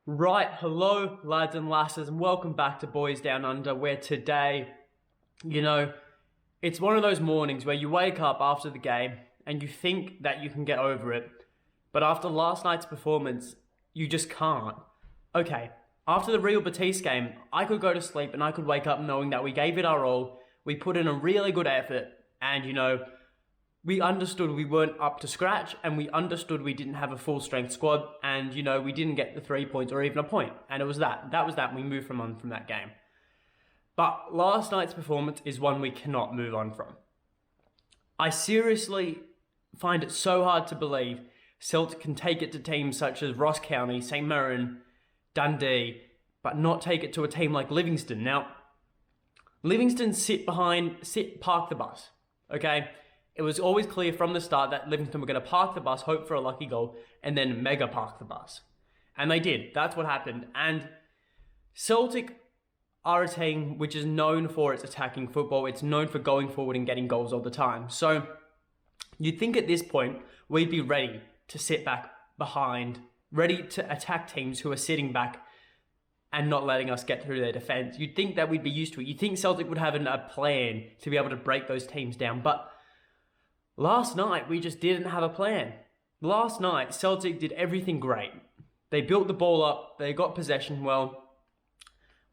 Right, hello lads and lasses, and welcome back to Boys Down Under, where today, it's one of those mornings where you wake up after the game and you think that you can get over it, but after last night's performance, you just can't. Okay, after the Real Betis game, I could go to sleep and I could wake up knowing that we gave it our all, we put in a really good effort, and we understood we weren't up to scratch, and we understood we didn't have a full strength squad, and we didn't get the 3 points or even a point, and it was that. That was that, and we moved on from that game. But last night's performance is one we cannot move on from. I seriously find it so hard to believe Celtic can take it to teams such as Ross County, St Mirren, Dundee, but not take it to a team like Livingston. Now, Livingston park the bus, okay? It was always clear from the start that Livingston were going to park the bus, hope for a lucky goal, and then mega park the bus. And they did. That's what happened. And Celtic are a team which is known for its attacking football. It's known for going forward and getting goals all the time. So you'd think at this point we'd be ready to sit back behind, ready to attack teams who are sitting back and not letting us get through their defence. You'd think that we'd be used to it. You'd think Celtic would have a plan to be able to break those teams down. But last night, we just didn't have a plan. Last night, Celtic did everything great. They built the ball up, they got possession well,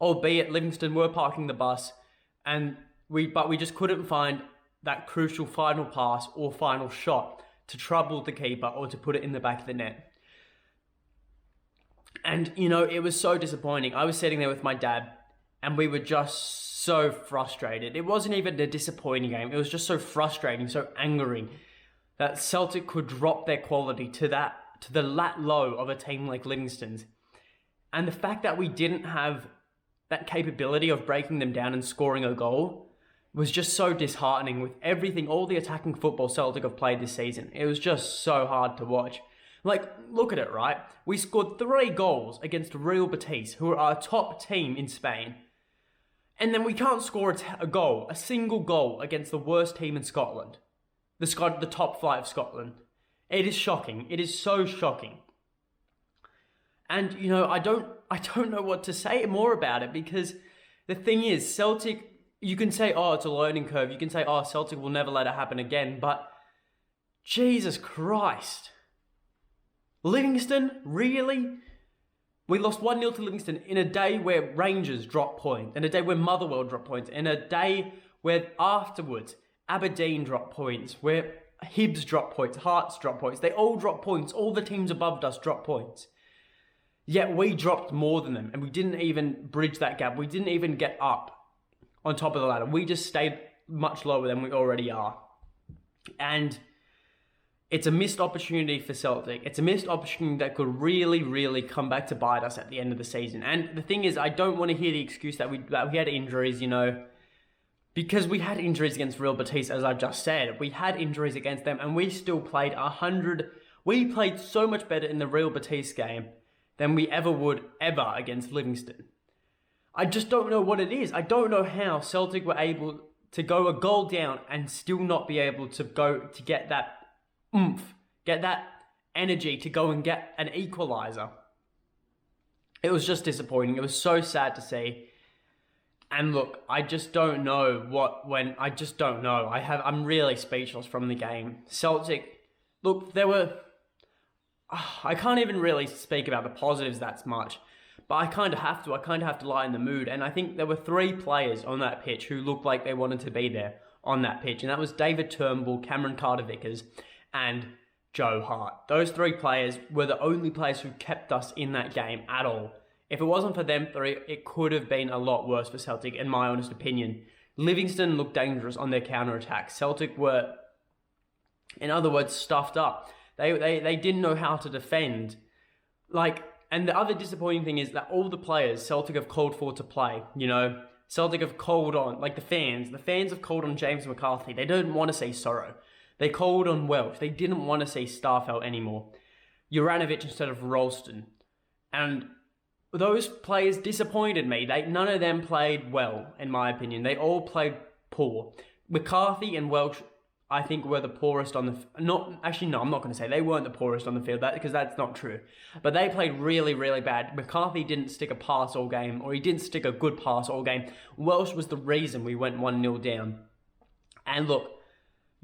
albeit Livingston were parking the bus, but we just couldn't find that crucial final pass or final shot to trouble the keeper or to put it in the back of the net. And, it was so disappointing. I was sitting there with my dad, and we were just so frustrated. It wasn't even a disappointing game. It was just so frustrating, so angering that Celtic could drop their quality to the lat low of a team like Livingston's. And the fact that we didn't have that capability of breaking them down and scoring a goal was just so disheartening with everything, all the attacking football Celtic have played this season. It was just so hard to watch. Like, look at it, right? We scored 3 goals against Real Betis, who are a top team in Spain. And then we can't score a single goal against the worst team in Scotland. The top flight of Scotland. It is shocking. It is so shocking. And, I don't know what to say more about it, because the thing is, Celtic, you can say, oh, it's a learning curve. You can say, oh, Celtic will never let it happen again. But, Jesus Christ. Livingston, really? We lost 1-0 to Livingston in a day where Rangers dropped points, in a day where Motherwell dropped points, in a day where afterwards Aberdeen dropped points, where Hibs dropped points, Hearts dropped points. They all dropped points. All the teams above us dropped points. Yet we dropped more than them, and we didn't even bridge that gap. We didn't even get up on top of the ladder. We just stayed much lower than we already are. And it's a missed opportunity for Celtic. It's a missed opportunity that could really, really come back to bite us at the end of the season. And the thing is, I don't want to hear the excuse that we had injuries, because we had injuries against Real Betis, as I've just said. We had injuries against them, and we still played 100. We played so much better in the Real Betis game than we ever would against Livingston. I just don't know what it is. I don't know how Celtic were able to go a goal down and still not be able to get that oomph, get that energy to go and get an equaliser. It was just disappointing. It was so sad to see. And look, I just don't know I just don't know. I'm really speechless from the game. Celtic, look, I can't even really speak about the positives that much, but I kind of have to. I kind of have to lighten the mood. And I think there were 3 players on that pitch who looked like they wanted to be there on that pitch. And that was David Turnbull, Cameron Carter-Vickers, and Joe Hart. Those 3 players were the only players who kept us in that game at all. If it wasn't for them 3, it could have been a lot worse for Celtic, in my honest opinion. Livingston looked dangerous on their counter-attack. Celtic were, in other words, stuffed up. They didn't know how to defend. And the other disappointing thing is that all the players Celtic have called for to play, Celtic have called on, like the fans have called on James McCarthy. They don't want to see Sorrow. They called on Welsh. They didn't want to see Starfelt anymore. Juranovic instead of Ralston. And those players disappointed me. None of them played well, in my opinion. They all played poor. McCarthy and Welsh I think, were the poorest on the... I'm not going to say they weren't the poorest on the field, because that's not true. But they played really, really bad. McCarthy didn't stick a pass all game, or he didn't stick a good pass all game. Welsh was the reason we went 1-0 down. And look,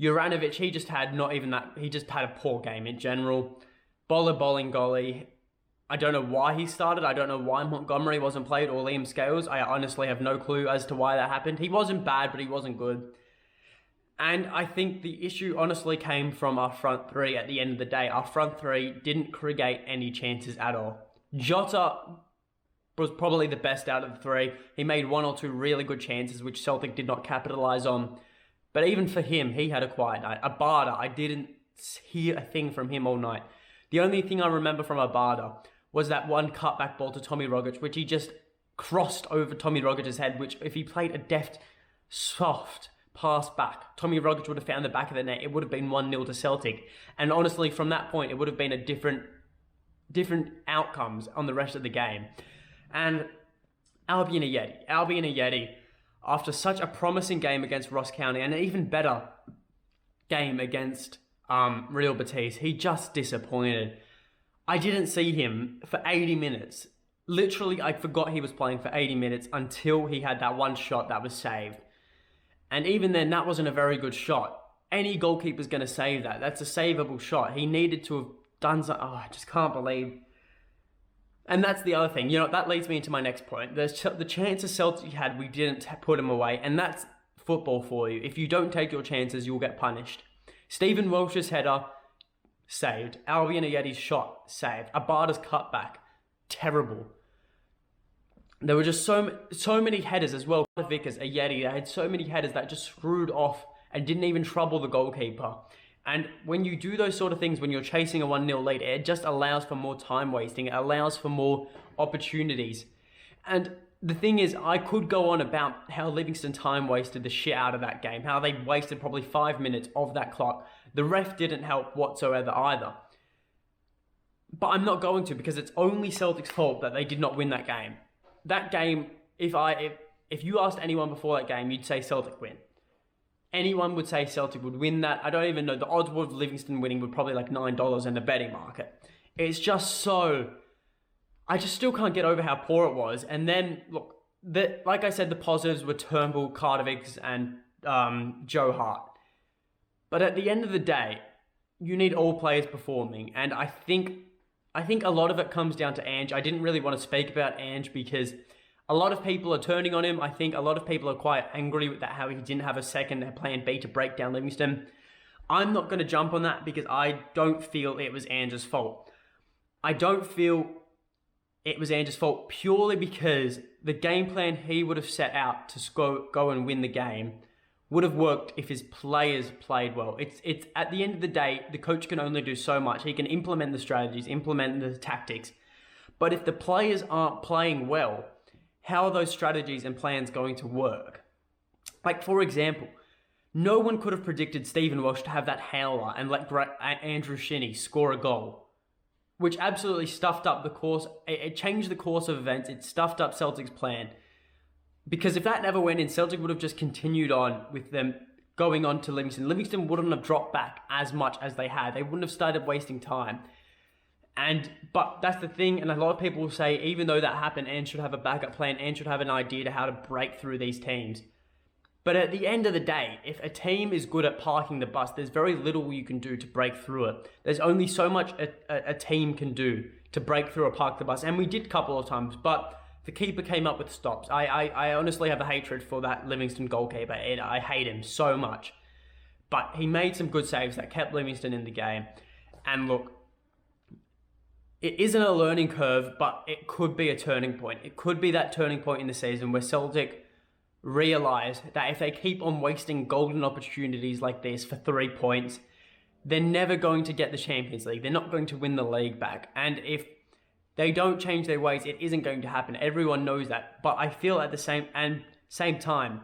Juranovic, he just had a poor game in general. Bolingoli, I don't know why he started. I don't know why Montgomery wasn't played, or Liam Scales. I honestly have no clue as to why that happened. He wasn't bad, but he wasn't good. And I think the issue honestly came from our front three at the end of the day. Our front three didn't create any chances at all. Jota was probably the best out of the three. He made one or two really good chances, which Celtic did not capitalise on. But even for him, he had a quiet night. Abada, I didn't hear a thing from him all night. The only thing I remember from Abada was that one cutback ball to Tommy Rogic, which he just crossed over Tommy Rogic's head, which if he played a deft, soft pass back, Tommy Rogic would have found the back of the net. It would have been 1-0 to Celtic. And honestly, from that point, it would have been a different outcomes on the rest of the game. And Albion Ajeti, after such a promising game against Ross County and an even better game against Real Betis, he just disappointed. I didn't see him for 80 minutes. Literally, I forgot he was playing for 80 minutes until he had that one shot that was saved. And even then, that wasn't a very good shot. Any goalkeeper's going to save that. That's a savable shot. He needed to have done something. Oh, I just can't believe. And that's the other thing. That leads me into my next point. The chances Celtic had, we didn't put them away. And that's football for you. If you don't take your chances, you'll get punished. Stephen Welsh's header, saved. Albion Ajeti's shot, saved. Abada's cutback, terrible. There were just so many headers as well. Vickers, Ajeti, they had so many headers that just screwed off and didn't even trouble the goalkeeper. And when you do those sort of things, when you're chasing a 1-0 lead, it just allows for more time wasting. It allows for more opportunities. And the thing is, I could go on about how Livingston time wasted the shit out of that game, how they wasted probably 5 minutes of that clock. The ref didn't help whatsoever either. But I'm not going to, because it's only Celtic's fault that they did not win that game. That game, if you asked anyone before that game, you'd say Celtic win. Anyone would say Celtic would win that. I don't even know. The odds of Livingston winning were probably like $9 in the betting market. It's just so... I just still can't get over how poor it was. And then, look, like I said, the positives were Turnbull, Carter-Vickers, and Joe Hart. But at the end of the day, you need all players performing. And I think a lot of it comes down to Ange. I didn't really want to speak about Ange because a lot of people are turning on him. I think a lot of people are quite angry with that, how he didn't have a second plan B to break down Livingston. I'm not going to jump on that because I don't feel it was Ange's fault. I don't feel it was Ange's fault purely because the game plan he would have set out to go and win the game would have worked if his players played well. It's at the end of the day, the coach can only do so much. He can implement the strategies, implement the tactics. But if the players aren't playing well, how are those strategies and plans going to work? Like, for example, no one could have predicted Stephen Welsh to have that howler and let Andrew Shinnie score a goal, which absolutely stuffed up the course. It changed the course of events. It stuffed up Celtic's plan. Because if that never went in, Celtic would have just continued on with them going on to Livingston. Livingston wouldn't have dropped back as much as they had. They wouldn't have started wasting time. But that's the thing, and a lot of people will say, even though that happened, Ange should have a backup plan. Ange should have an idea to how to break through these teams. But at the end of the day, if a team is good at parking the bus, there's very little you can do to break through it. There's only so much a team can do to break through or park the bus. And we did a couple of times, but the keeper came up with stops. I honestly have a hatred for that Livingston goalkeeper. I hate him so much. But he made some good saves that kept Livingston in the game. And look, it isn't a learning curve, but it could be a turning point. It could be that turning point in the season where Celtic realise that if they keep on wasting golden opportunities like this for 3 points, they're never going to get the Champions League. They're not going to win the league back. And if they don't change their ways, it isn't going to happen. Everyone knows that. But I feel at the same time,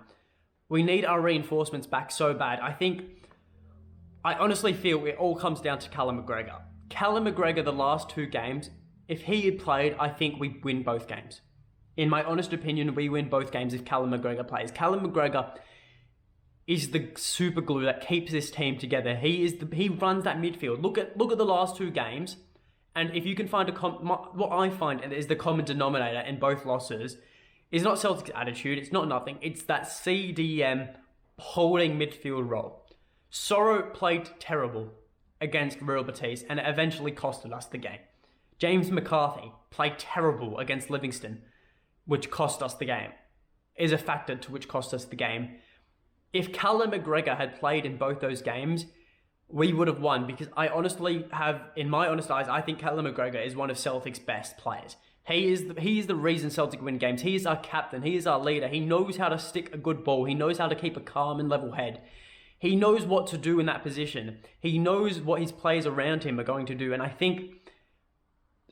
we need our reinforcements back so bad. I honestly feel it all comes down to Callum McGregor. Callum McGregor, the last 2 games, if he had played, I think we win both games. In my honest opinion, we win both games if Callum McGregor plays. Callum McGregor, is the super glue that keeps this team together. He runs that midfield. Look at the last 2 games, and if you can find what I find is the common denominator in both losses is not Celtic's attitude. It's not nothing. It's that CDM holding midfield role. Sorrow played terrible against Real Betis, and it eventually costed us the game. James McCarthy played terrible against Livingston, which cost us the game. Is a factor to which cost us the game. If Callum McGregor had played in both those games, we would have won, because I honestly have, in my honest eyes, I think Callum McGregor is one of Celtic's best players. He is the reason Celtic win games. He is our captain. He is our leader. He knows how to stick a good ball. He knows how to keep a calm and level head. He knows what to do in that position. He knows what his players around him are going to do. And I think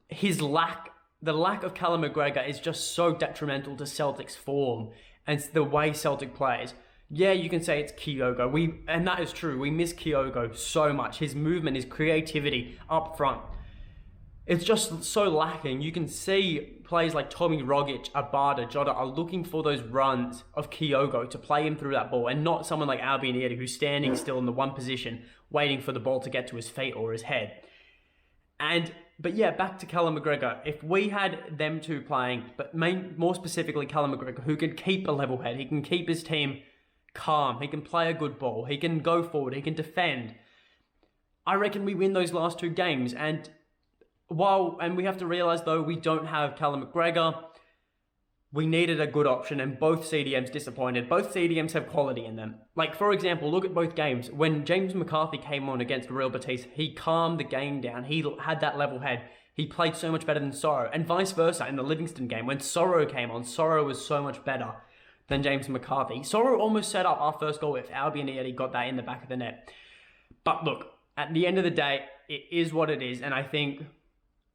the lack of Callum McGregor is just so detrimental to Celtic's form and the way Celtic plays. Yeah, you can say it's Kyogo. And that is true. We miss Kyogo so much. His movement, his creativity up front. It's just so lacking. You can see players like Tommy Rogic, Abada, Jota are looking for those runs of Kyogo to play him through that ball, and not someone like Albion who's standing still in the one position waiting for the ball to get to his feet or his head. But yeah, back to Callum McGregor. If we had them two playing, but more specifically Callum McGregor, who can keep a level head, he can keep his team calm, he can play a good ball, he can go forward, he can defend. I reckon we win those last 2 games. And we have to realise though, we don't have Callum McGregor. We needed a good option, and both CDMs disappointed. Both CDMs have quality in them. Like, for example, look at both games. When James McCarthy came on against Real Betis, he calmed the game down. He had that level head. He played so much better than Sorrow. And vice versa in the Livingston game. When Sorrow came on, Sorrow was so much better than James McCarthy. Sorrow almost set up our first goal if Albion got that in the back of the net. But look, at the end of the day, it is what it is. And I think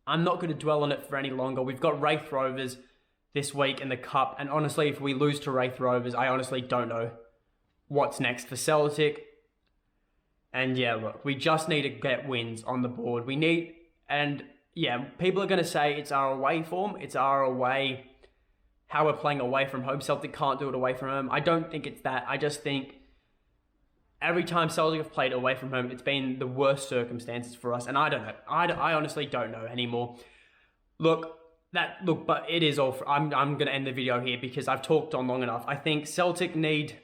I'm not going to dwell on it for any longer. We've got Wraith Rovers this week in the Cup, and honestly, if we lose to Wraith Rovers, I honestly don't know what's next for Celtic. And yeah, look, we just need to get wins on the board. People are going to say it's our away form, it's our away, how we're playing away from home. Celtic can't do it away from home. I don't think it's that. I just think every time Celtic have played away from home, it's been the worst circumstances for us, and I don't know. I honestly don't know anymore. But it is all. I'm going to end the video here because I've talked on long enough. I think Celtic need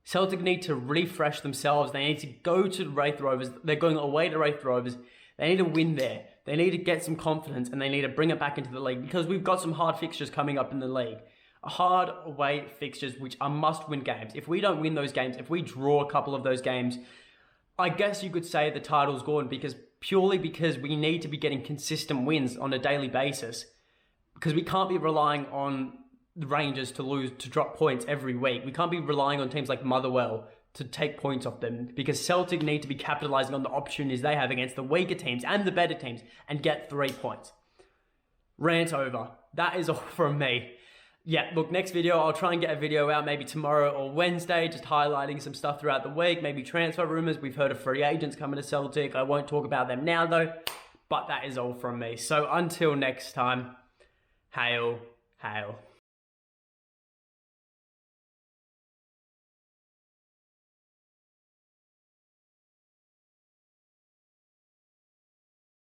to refresh themselves. They need to go to Wraith Rovers. They're going away to Wraith Rovers. They need to win there. They need to get some confidence, and they need to bring it back into the league, because we've got some hard fixtures coming up in the league. Hard away fixtures, which are must-win games. If we don't win those games, if we draw a couple of those games, I guess you could say the title's gone, because we need to be getting consistent wins on a daily basis, because we can't be relying on the Rangers to drop points every week. We can't be relying on teams like Motherwell to take points off them, because Celtic need to be capitalising on the opportunities they have against the weaker teams and the better teams and get 3 points. Rant over. That is all from me. Yeah, look, next video, I'll try and get a video out maybe tomorrow or Wednesday, just highlighting some stuff throughout the week, maybe transfer rumours. We've heard of free agents coming to Celtic. I won't talk about them now though, but that is all from me. So until next time, hail, hail.